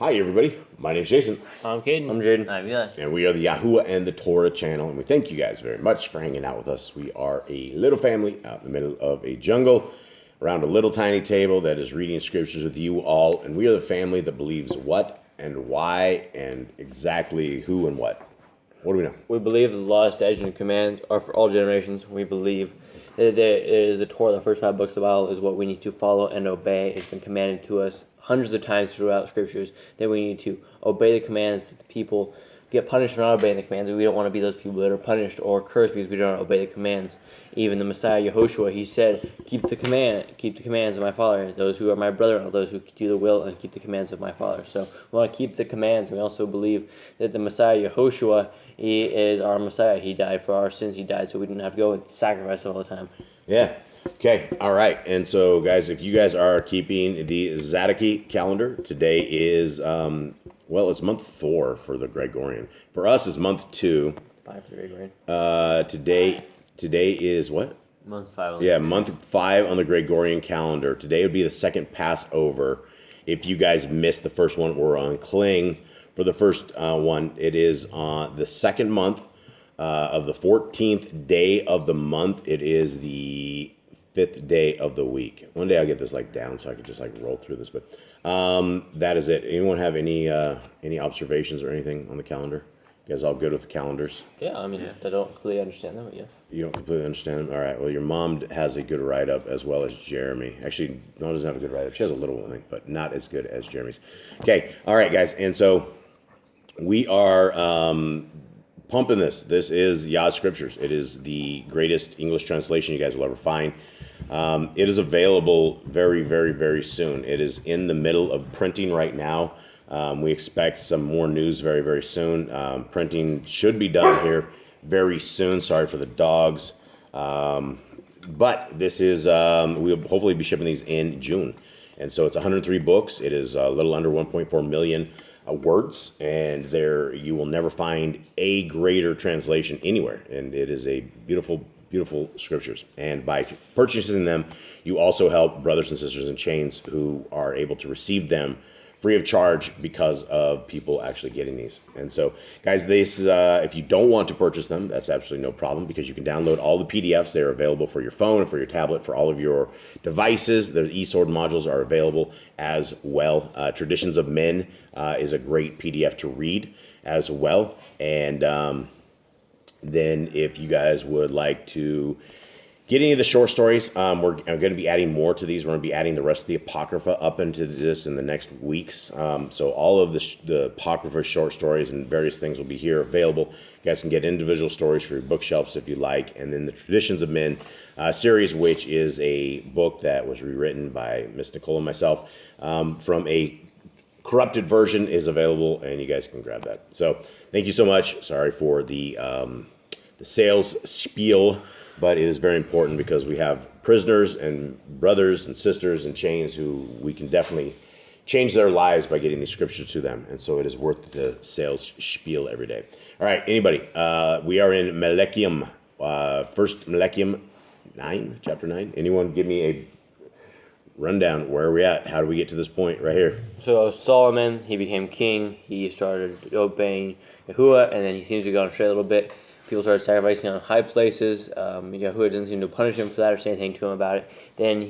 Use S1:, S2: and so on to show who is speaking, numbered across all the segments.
S1: Hi, everybody. My name's Jason.
S2: I'm Caden.
S3: I'm Jaden.
S2: I'm Eli.
S1: And we are the Yahuwah and the Torah channel. And we thank you guys very much for hanging out with us. We are a little family out in the middle of a jungle around a little tiny table that is reading scriptures with you all. And we are the family that believes what and why and exactly who and what. What do we know?
S3: We believe that the law, statutes, and commands are for all generations. We believe that there is the Torah, the first 5 books of the Bible, is what we need to follow and obey. It's been commanded to us hundreds of times throughout scriptures that we need to obey the commands. That the people get punished for not obeying the commands. We don't want to be those people that are punished or cursed because we don't obey the commands. Even the Messiah Yehoshua, he said, keep the commands of my Father. Those who are my brethren are those who do the will and keep the commands of my Father. So we want to keep the commands. We also believe that the Messiah Yehoshua, he is our Messiah. He died for our sins. He died so we didn't have to go and sacrifice all the time.
S1: Yeah. Okay. All right. And so, guys, if you guys are keeping the Zadiki calendar, today is, it's month 4 for the Gregorian. For us, it's month 2.
S3: 5 for the Gregorian.
S1: Today is what?
S2: Month 5.
S1: Month 5 on the Gregorian calendar. Today would be the second Passover. If you guys missed the first one, we're on Kling. For the first one, it is on the second month of the 14th day of the month. It is the 5th day of the week. One day I'll get this down so I can just roll through this. But that is it. Anyone have any observations or anything on the calendar? You guys all good with the calendars?
S3: Yeah, I mean, I don't completely understand them, but yes.
S1: You don't completely understand them? All right. Well, your mom has a good write-up as well as Jeremy. Actually, no, doesn't have a good write-up. She has a little one, but not as good as Jeremy's. Okay. All right, guys. And so we are pumping this. This is Yah Scriptures. It is the greatest English translation you guys will ever find. It is available very, very, very soon. It is in the middle of printing right now. We expect some more news very, very soon. Printing should be done here very soon. Sorry for the dogs. But this is, we'll hopefully be shipping these in June. And so it's 103 books. It is a little under 1.4 million words. And there you will never find a greater translation anywhere. And it is a beautiful, beautiful scriptures. And by purchasing them, you also help brothers and sisters in chains who are able to receive them free of charge because of people actually getting these. And so, guys, this if you don't want to purchase them, that's absolutely no problem because you can download all the PDFs. They're available for your phone and for your tablet, for all of your devices. The eSword modules are available as well. Traditions of Men is a great PDF to read as well. And then if you guys would like to get any of the short stories, we're going to be adding more to these. We're going to be adding the rest of the Apocrypha up into this in the next weeks. So all of the Apocrypha short stories and various things will be here available. You guys can get individual stories for your bookshelves if you like. And then the Traditions of Men series, which is a book that was rewritten by Miss Nicole and myself from a corrupted version, is available, and you guys can grab that. So thank you so much. Sorry for the sales spiel. But it is very important because we have prisoners and brothers and sisters in chains who we can definitely change their lives by getting these scriptures to them. And so it is worth the sales spiel every day. All right, anybody? We are in MELAKIM, first MELAKIM 9, chapter 9. Anyone give me a rundown? Where are we at? How do we get to this point right here?
S3: So Solomon, he became king. He started obeying Yahuwah, and then he seems to go astray a little bit. People started sacrificing on high places. Yahuwah doesn't seem to punish him for that or say anything to him about it. Then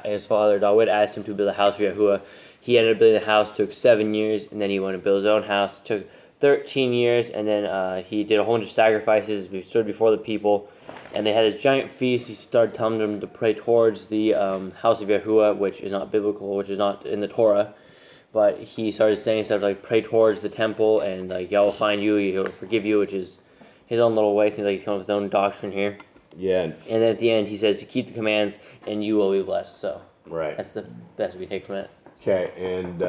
S3: his father, David, asked him to build a house for Yahuwah. He ended up building the house. Took 7 years, and then he went to build his own house. Took 13 years, and then he did a whole bunch of sacrifices. He stood before the people, and they had this giant feast. He started telling them to pray towards the house of Yahuwah, which is not biblical, which is not in the Torah. But he started saying stuff like, pray towards the temple, and Yah will find you, He will forgive you, which is his own little way. Seems like he's coming up with his own doctrine here.
S1: Yeah.
S3: And then at the end, he says to keep the commands, and you will be blessed. So
S1: right.
S3: That's the best we take from it.
S1: Okay, and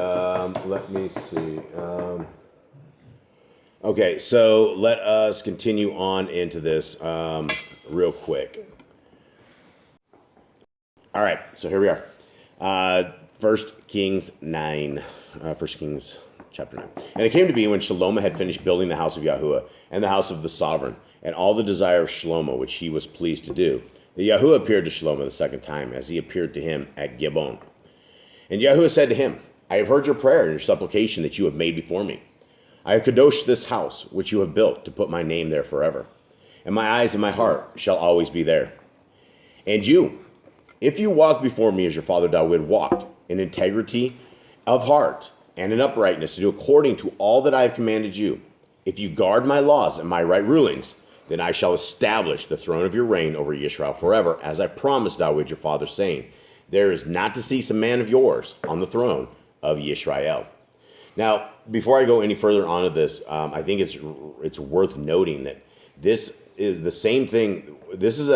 S1: let me see. Okay, so let us continue on into this real quick. All right, so here we are. 1 Kings 9. 1 Kings chapter 9. And it came to be when Shlomo had finished building the house of Yahuwah and the house of the sovereign, and all the desire of Shlomo, which he was pleased to do, that Yahuwah appeared to Shlomo the second time, as he appeared to him at Gibeon. And Yahuwah said to him, I have heard your prayer and your supplication that you have made before me. I have kadoshed this house which you have built to put my name there forever, and my eyes and my heart shall always be there. And you, if you walk before me as your father David walked, in integrity of heart and in uprightness, to do according to all that I have commanded you, if you guard my laws and my right rulings, then I shall establish the throne of your reign over Israel forever, as I promised David your father, saying, there is not to cease a man of yours on the throne of Israel. Now, before I go any further on to this, I think it's worth noting that this is the same thing. This is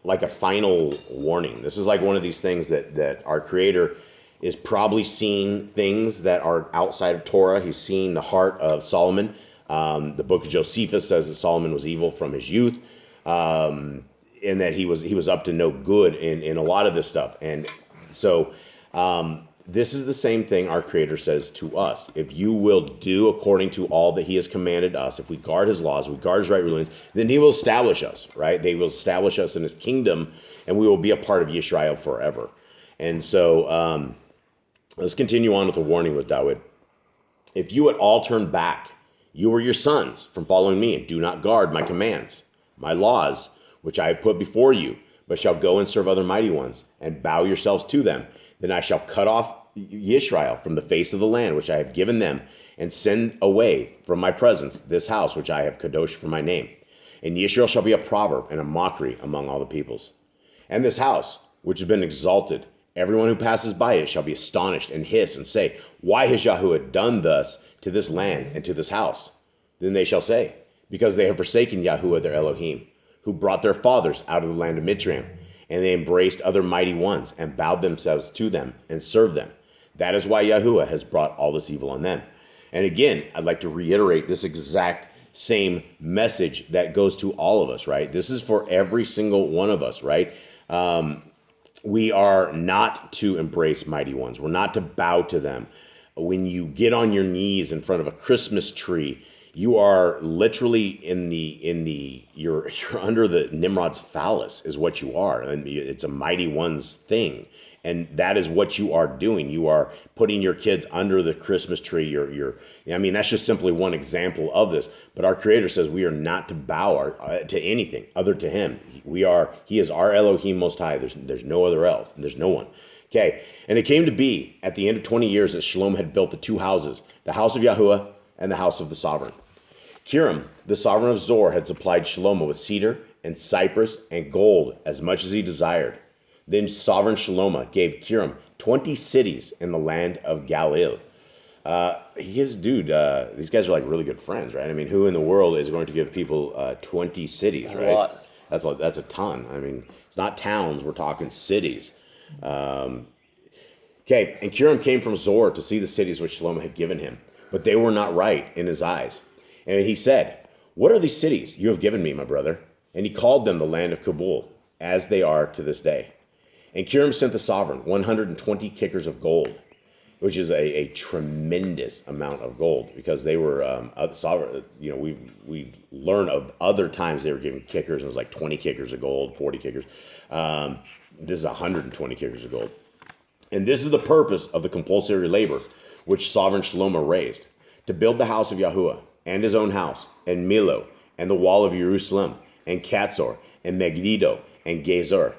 S1: like a final warning. This is like one of these things that our Creator is probably seeing things that are outside of Torah. He's seeing the heart of Solomon. The book of Josephus says that Solomon was evil from his youth, and that he was up to no good in a lot of this stuff. And so this is the same thing our Creator says to us. If you will do according to all that He has commanded us, if we guard His laws, we guard His right rulings, then He will establish us, right? They will establish us in His kingdom, and we will be a part of Israel forever. And so let's continue on with the warning with David. If you at all turn back, you or your sons, from following me, and do not guard my commands, my laws, which I have put before you, but shall go and serve other mighty ones, and bow yourselves to them, then I shall cut off Israel from the face of the land which I have given them, and send away from my presence this house which I have kadoshed for my name. And Israel shall be a proverb and a mockery among all the peoples. And this house, which has been exalted, everyone who passes by it shall be astonished and hiss and say, why has Yahuwah done thus to this land and to this house? Then they shall say, because they have forsaken Yahuwah their Elohim, who brought their fathers out of the land of Mitzrayim, and they embraced other mighty ones and bowed themselves to them and served them. That is why Yahuwah has brought all this evil on them. And again, I'd like to reiterate this exact same message that goes to all of us, right? This is for every single one of us, right? We are not to embrace mighty ones. We're not to bow to them. When you get on your knees in front of a Christmas tree, you are literally you're under the Nimrod's phallus is what you are. And it's a mighty one's thing. And that is what you are doing. You are putting your kids under the Christmas tree. I mean, that's just simply one example of this. But our Creator says we are not to bow to anything other to Him. He is our Elohim Most High. There's no other else. There's no one. Okay. And it came to be at the end of 20 years that Shalom had built the two houses, the house of Yahuwah and the house of the sovereign. Kiram, the sovereign of Zor, had supplied Shlomo with cedar and cypress and gold as much as he desired. Then sovereign Shlomo gave Kiram 20 cities in the land of Galilee. These guys are like really good friends, right? I mean, who in the world is going to give people 20 cities, right? A lot. That's a ton. I mean, it's not towns, we're talking cities. Okay, and Kiram came from Zor to see the cities which Shlomo had given him, but they were not right in his eyes. And he said, what are these cities you have given me, my brother? And he called them the land of Kabul, as they are to this day. And Kiram sent the sovereign 120 kickers of gold, which is a tremendous amount of gold, because they were sovereign. You know, we learn of other times they were giving kickers, and it was like 20 kickers of gold, 40 kickers. This is 120 kickers of gold. And this is the purpose of the compulsory labor which sovereign Shlomo raised, to build the house of Yahuwah, and his own house, and Milo, and the wall of Jerusalem, and Katzor, and Megiddo, and Gezer.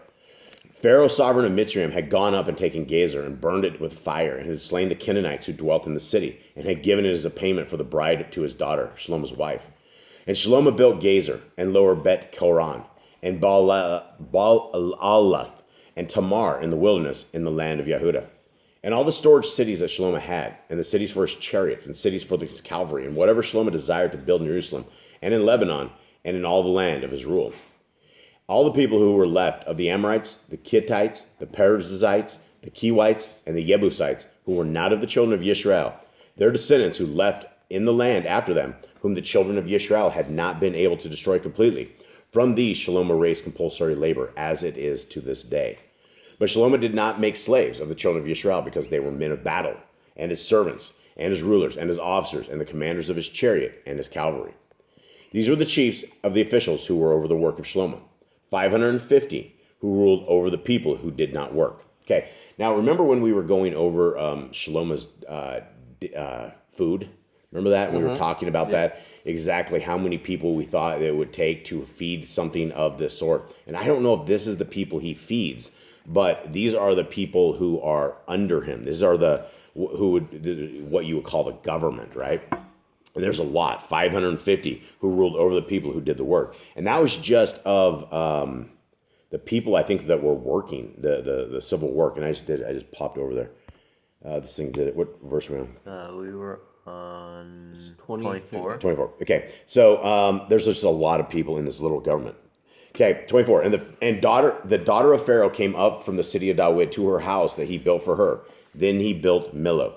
S1: Pharaoh, sovereign of Mitzrayim, had gone up and taken Gezer and burned it with fire, and had slain the Canaanites who dwelt in the city, and had given it as a payment for the bride to his daughter, Shlomo's wife. And Shlomo built Gezer, and lower Bet Koran, and Baal-alath, and Tamar in the wilderness in the land of Yehudah. And all the storage cities that Shlomo had, and the cities for his chariots, and cities for his cavalry, and whatever Shlomo desired to build in Jerusalem, and in Lebanon, and in all the land of his rule. All the people who were left of the Amorites, the Kittites, the Perizzites, the Kewites, and the Jebusites, who were not of the children of Yisrael, their descendants who left in the land after them, whom the children of Yisrael had not been able to destroy completely, from these Shlomo raised compulsory labor, as it is to this day. But Shlomo did not make slaves of the children of Yisrael, because they were men of battle, and his servants, and his rulers, and his officers, and the commanders of his chariot, and his cavalry. These were the chiefs of the officials who were over the work of Shlomo, 550 who ruled over the people who did not work. Okay, now remember when we were going over Shlomo's food? Remember that? We were talking about that, exactly how many people we thought it would take to feed something of this sort. And I don't know if this is the people he feeds, but these are the people who are under him. These are what you would call the government, right? And there's a lot, 550 who ruled over the people who did the work. And that was just of the people, I think, that were working the civil work. And I just popped over there. This thing did it. What verse were we on?
S3: We were on 24.
S1: 24. Okay. So there's just a lot of people in this little government. Okay, 24. And the daughter of Pharaoh came up from the city of David to her house that he built for her. Then he built Millo.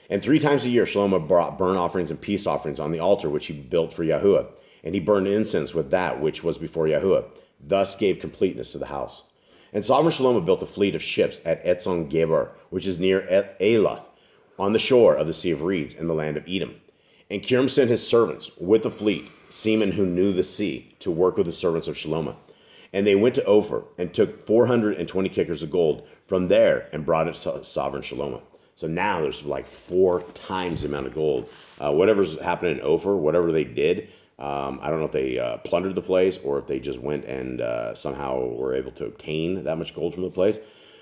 S1: And 3 times a year Shlomo brought burnt offerings and peace offerings on the altar which he built for Yahuwah. And he burned incense with that which was before Yahuwah. Thus gave completeness to the house. And Sovereign Shlomo built a fleet of ships at Etzon Geber, which is near Elath, on the shore of the Sea of Reeds in the land of Edom. And Kiram sent his servants with the fleet, seamen who knew the sea, to work with the servants of Shlomo. And they went to Ophir and took 420 kickers of gold from there and brought it to Sovereign Shlomo. So now there's like 4 times the amount of gold. Whatever's happening in Ophir, whatever they did, I don't know if they plundered the place or if they just went and somehow were able to obtain that much gold from the place.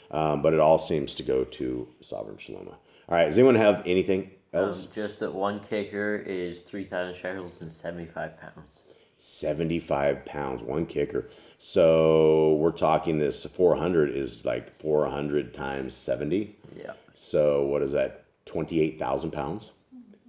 S1: But it all seems to go to Sovereign Shlomo. All right, does anyone have anything else?
S3: Just that 1 kicker is 3,000 shekels and 75 pounds.
S1: 75 pounds, 1 kicker. So we're talking this 400 is like 400 times 70.
S3: Yeah.
S1: So what is that? 28,000 pounds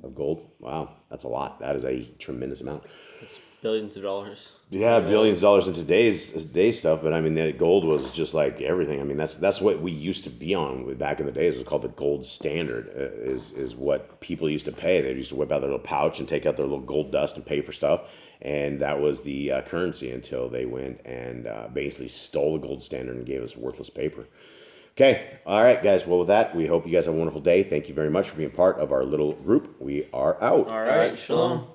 S1: of gold. Wow, that's a lot. That is a tremendous amount.
S2: It's billions of dollars.
S1: Yeah, billions of dollars in today's stuff. But I mean, that gold was just like everything. I mean, that's what we used to be on back in the days. It was called the gold standard. Is what people used to pay. They used to whip out their little pouch and take out their little gold dust and pay for stuff, and that was the currency until they went and basically stole the gold standard and gave us worthless paper. Okay, all right, guys. Well, with that, we hope you guys have a wonderful day. Thank you very much for being part of our little group. We are out.
S2: All right, shalom.